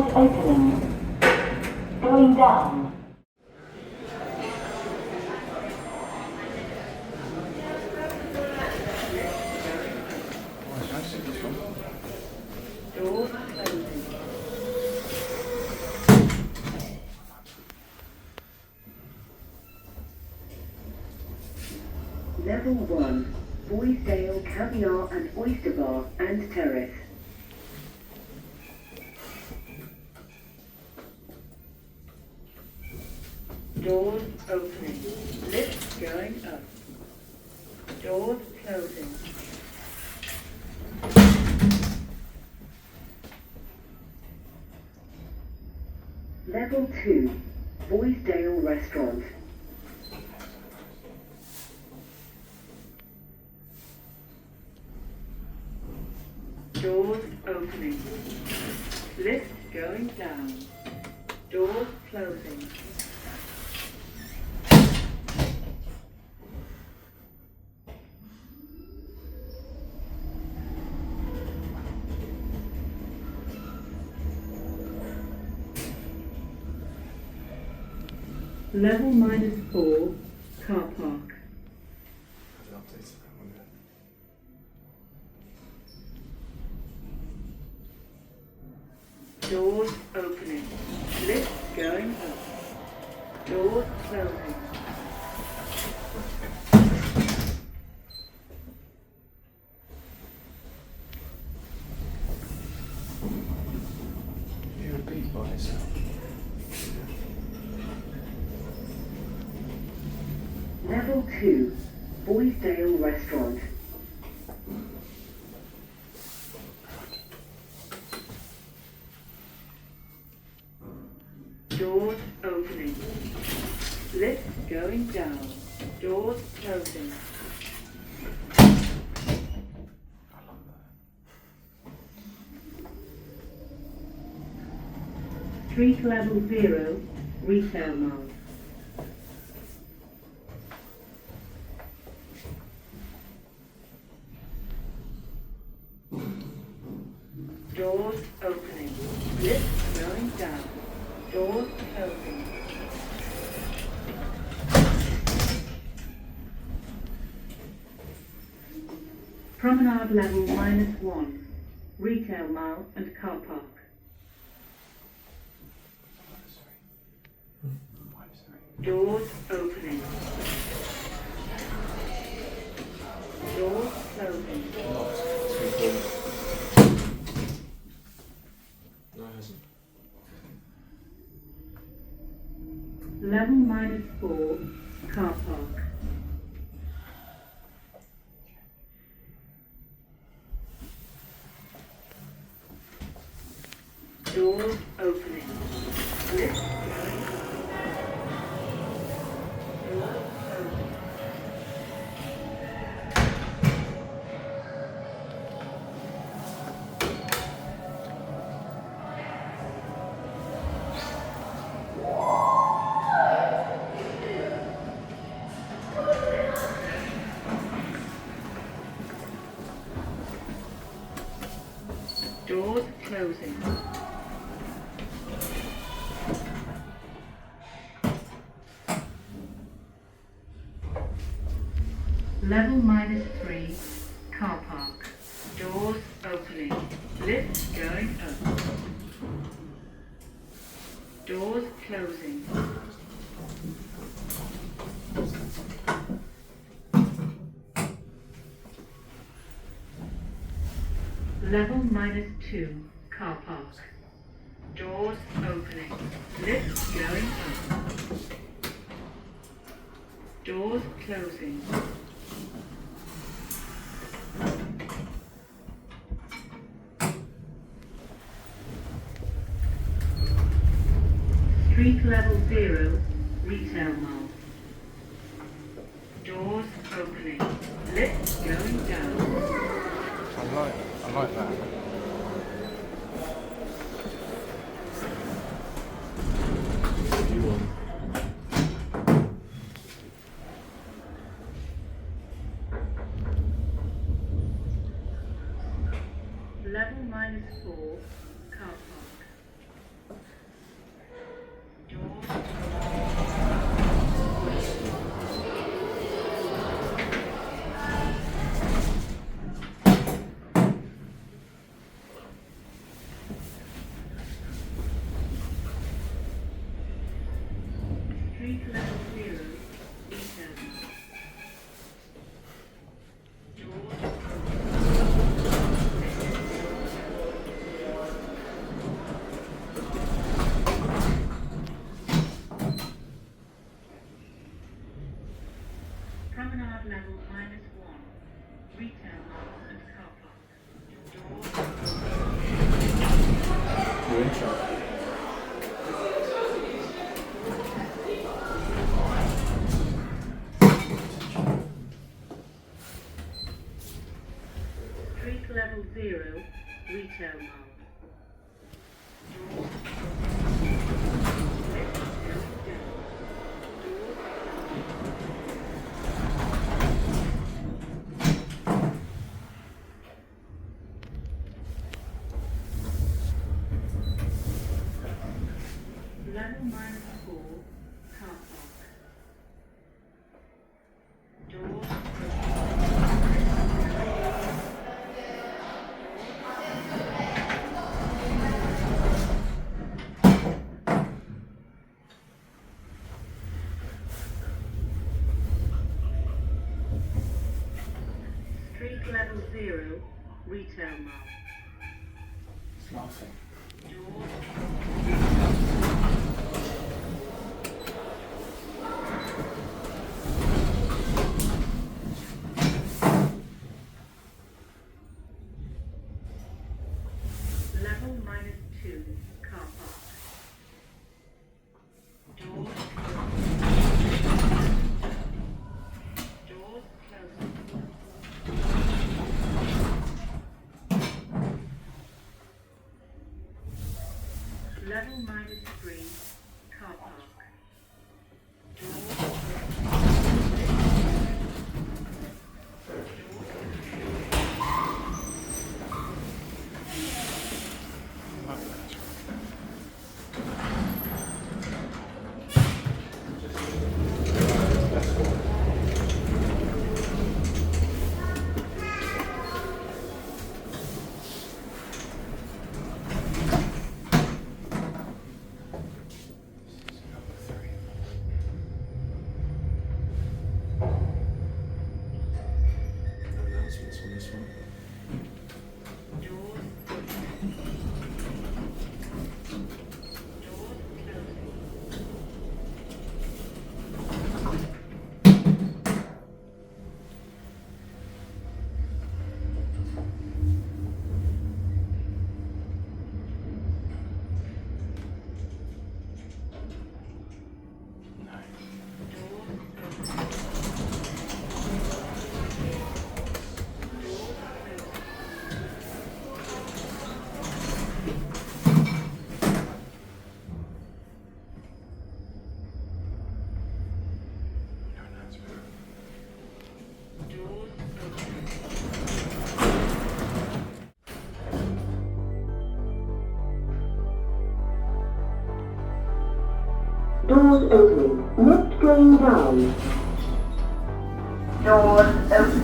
Doors opening. Going down. Doors closing. Level 1, Boysdale Caviar and Oyster Bar and Terrace. Doors opening. Lift going up. Doors closing. Level 2, Boysdale Restaurant. Doors opening. Lift going down. Doors closing. Level -4, car park. Doors opening. Lift going up. Doors closing. You repeat by yourself. Level 2, Boysdale Restaurant. Doors opening. Lift going down. Doors closing. Street level 0, retail mall. Doors opening. Lift going down. Doors closing. Promenade level -1, retail mall and car park. Doors opening. Doors closing. No, it hasn't. Level -4, car park. Doors opening. Lift going up. Doors closing. Doors closing. Level -3, car park. Doors opening. Lift going up. Doors closing. Level -2, car park. Doors opening. Lift going up. Doors closing. Street level 0, retail mall. Doors opening. Lift going down. I like that. You want? Level -4, car park. 0, retail mall. Level -4, car park. Doors Street level 0, retail mall. It's laughing. Level -2, car park. Doors closed. Level -3, car park. Announcements on this one. Doors Doors opening. Lift going down. Doors opening.